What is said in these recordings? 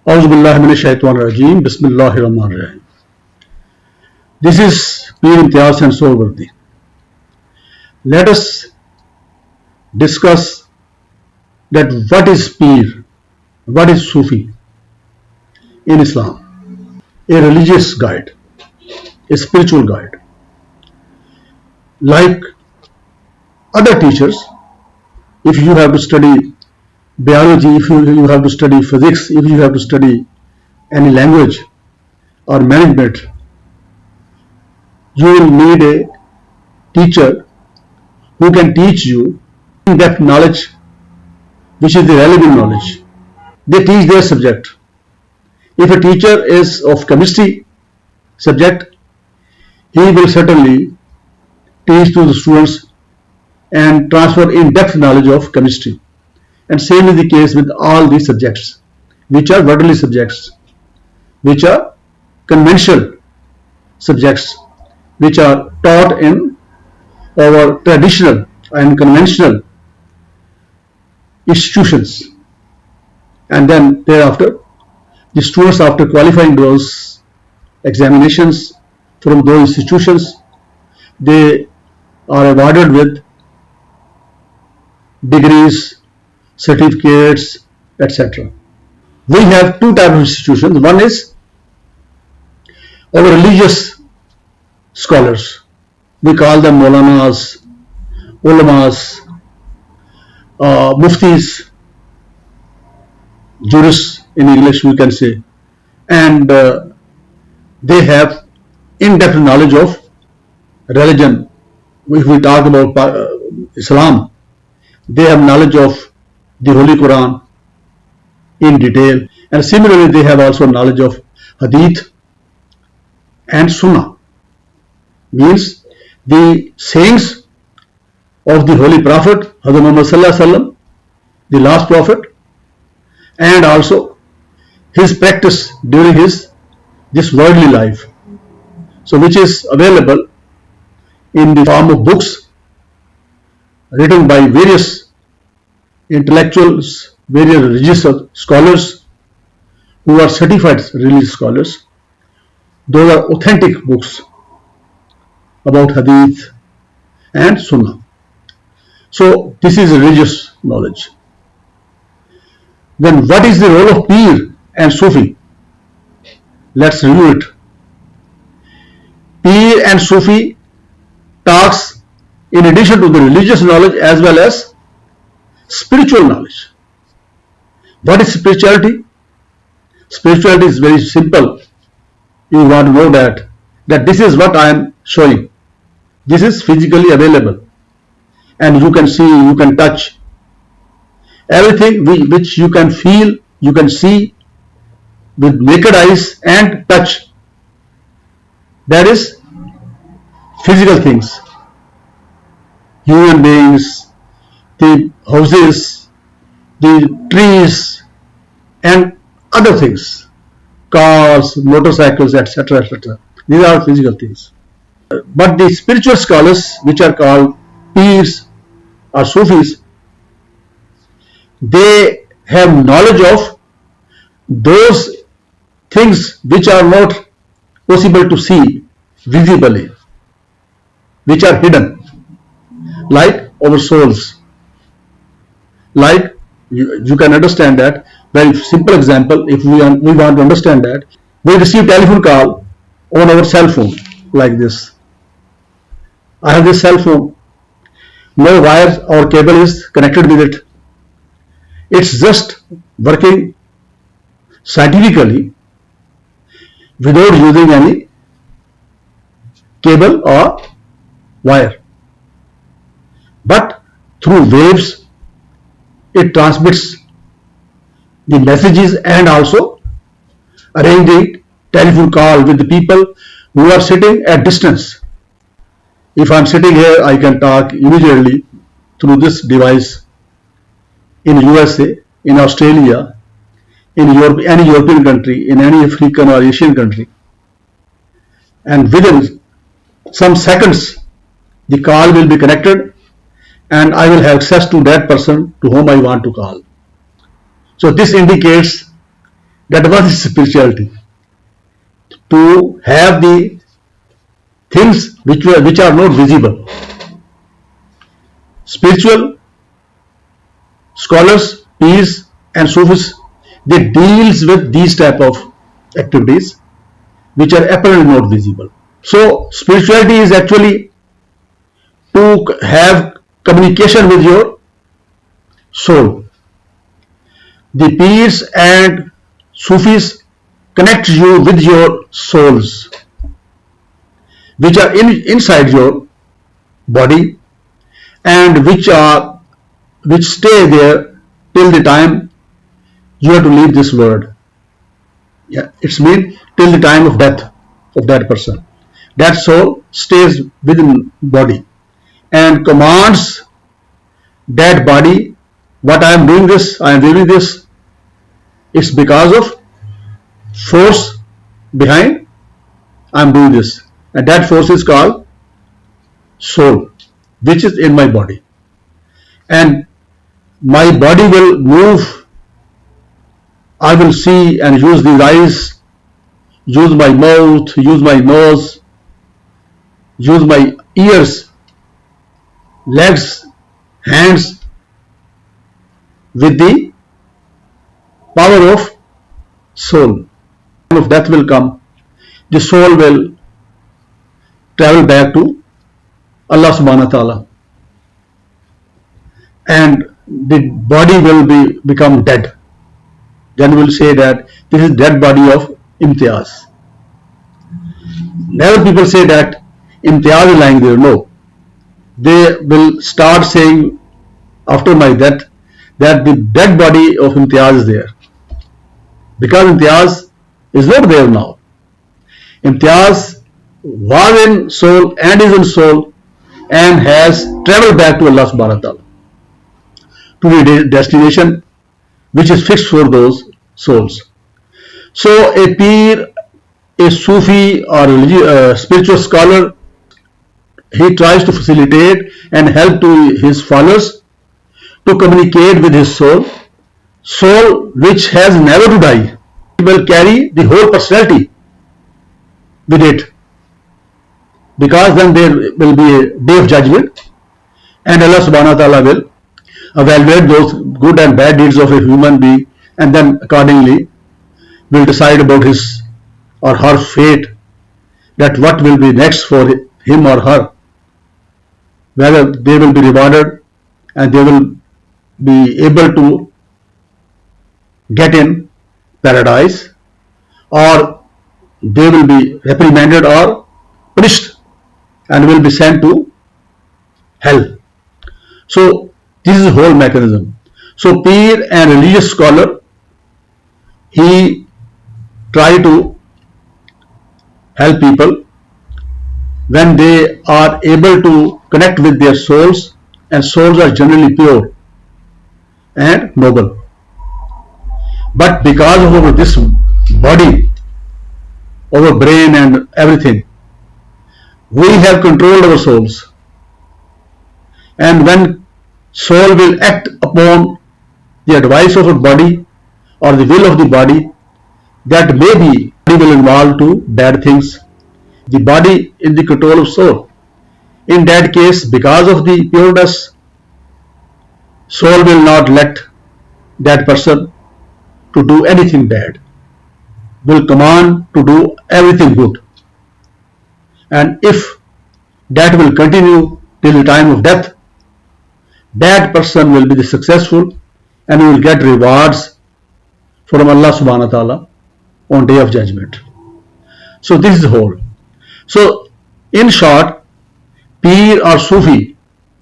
Auzubillahiminash-shaytanir-rajeem. Bismillahir-rahmanir-rahim. This is Peer-e-Tareeqat and Soharwardi. Let us discuss that what is Peer, what is Sufi in Islam. A religious guide, a spiritual guide. Like other teachers, if you have to study biology, if you have to study physics, if you have to study any language or management, you will need a teacher who can teach you in-depth knowledge, which is the relevant knowledge. They teach their subject. If a teacher is of chemistry subject, he will certainly teach to the students and transfer in-depth knowledge of chemistry. And same is the case with all these subjects, which are worldly subjects, which are conventional subjects, which are taught in our traditional and conventional institutions. And then thereafter, the students, after qualifying those examinations from those institutions, they are awarded with degrees, certificates, etc. We have two types of institutions. One is our religious scholars. We call them Maulanas, Ulamas, Muftis, jurists in English we can say, and they have in-depth knowledge of religion. If we talk about Islam, they have knowledge of the Holy Quran in detail, and similarly they have also knowledge of Hadith and Sunnah, means the sayings of the Holy Prophet Hazrat Muhammad Sallallahu Alaihi Wasallam, the last Prophet, and also his practice during this worldly life. So which is available in the form of books written by various intellectuals, various religious scholars who are certified religious scholars. Those are authentic books about Hadith and Sunnah. So this is religious knowledge. Then what is the role of Peer and Sufi? Let's review it. Peer and Sufi talks in addition to the religious knowledge as well as spiritual knowledge. What is spirituality? Spirituality is very simple. You want to know that this is what I am showing. This is physically available, and you can see, you can touch. Everything which you can feel, you can see with naked eyes and touch. That is physical things. Human beings, the houses, the trees, and other things, cars, motorcycles, etc., etc. These are physical things. But the spiritual scholars, which are called Peers or Sufis, they have knowledge of those things which are not possible to see visibly, which are hidden, like our souls. Like you can understand that. Very simple example, if we want to understand that, we receive telephone call on our cell phone like this. I have this cell phone, no wire or cable is connected with it. It's just working scientifically without using any cable or wire. But through waves, it transmits the messages and also arrange the telephone call with the people who are sitting at distance. If I am sitting here, I can talk immediately through this device in USA, in Australia, in Europe, any European country, in any African or Asian country. And within some seconds, the call will be connected and I will have access to that person to whom I want to call. So this indicates That was spirituality. To have the things which are not visible. Spiritual scholars, peers and Sufis, they deals with these type of activities which are apparently not visible. So spirituality is actually to have communication with your soul. The peers and Sufis connect you with your souls, which are inside your body and which stay there till the time you have to leave this world. Yeah, it's mean till the time of death of that person. That soul stays within body and commands that body, what I am doing this, I am doing this. It's because of force behind I am doing this, and that force is called soul, which is in my body, and my body will move. I will see and use these eyes, use my mouth, use my nose, use my ears, legs, hands, with the power of soul. Of death will come, the soul will travel back to Allah subhanahu wa ta'ala, and the body will become dead. Then we will say that this is dead body of Imtiaz. Never people say that Imtiaz is lying there. No, they will start saying after my death that the dead body of Imtiaz is there, because Imtiaz is not there now. Imtiaz was in soul and is in soul and has traveled back to Allah subhanahu wa ta'ala, to the destination which is fixed for those souls. So a peer, a Sufi or a spiritual scholar, he tries to facilitate and help to his followers to communicate with his soul, which has never to die. He will carry the whole personality with it, because then there will be a day of judgment and Allah subhanahu wa ta'ala will evaluate those good and bad deeds of a human being, and then accordingly will decide about his or her fate, that what will be next for him or her, whether they will be rewarded and they will be able to get in paradise, or they will be reprimanded or punished and will be sent to hell. So this is the whole mechanism. So peer and religious scholar, he try to help people when they are able to connect with their souls, and souls are generally pure and noble. But because of this body, our brain and everything, we have controlled our souls, and when soul will act upon the advice of a body or the will of the body, that maybe will involve to bad things. The body in the control of soul. In that case, because of the pureness, soul will not let that person to do anything bad, will command to do everything good. And if that will continue till the time of death, that person will be the successful and will get rewards from Allah subhanahu wa ta'ala on day of judgment. So this is the whole. So in short, peer or Sufi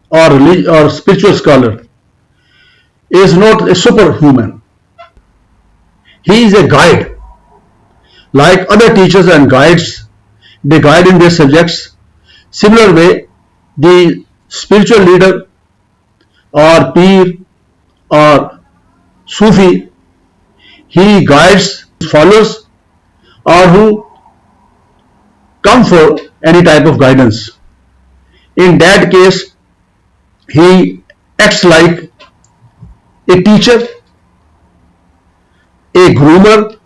or spiritual scholar is not a superhuman. He is a guide. Like other teachers and guides, they guide in their subjects. Similar way, the spiritual leader or peer or Sufi, he guides followers or who come for any type of guidance. In that case, he acts like a teacher, a groomer,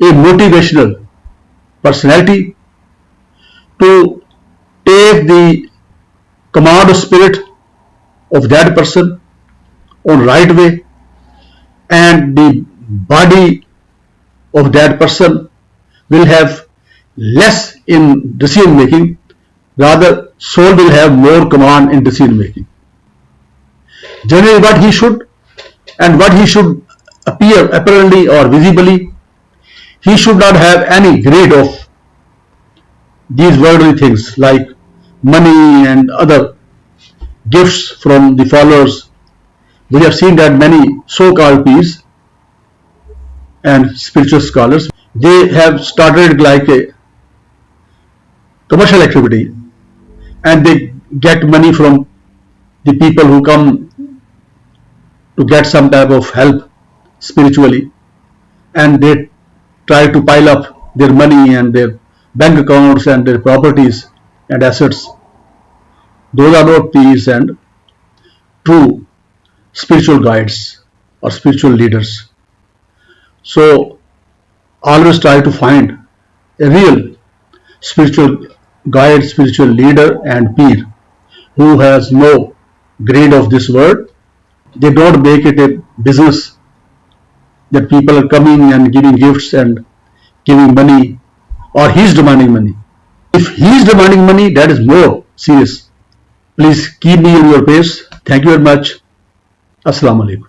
a motivational personality to take the command of spirit of that person on right way, and the body of that person will have less in decision making, rather soul will have more command in decision making. Generally what he should and what he should appear apparently or visibly, he should not have any greed of these worldly things like money and other gifts from the followers. We have seen that many so-called peers and spiritual scholars, they have started like a commercial activity, and they get money from the people who come to get some type of help spiritually, and they try to pile up their money and their bank accounts and their properties and assets. Those are not peers and true spiritual guides or spiritual leaders. So always try to find a real spiritual guide, spiritual leader and peer who has no greed of this world. They don't make it a business that people are coming and giving gifts and giving money, or he's demanding money. If he's demanding money, that is more serious. Please keep me on your pace. Thank you very much. Assalamu alaikum.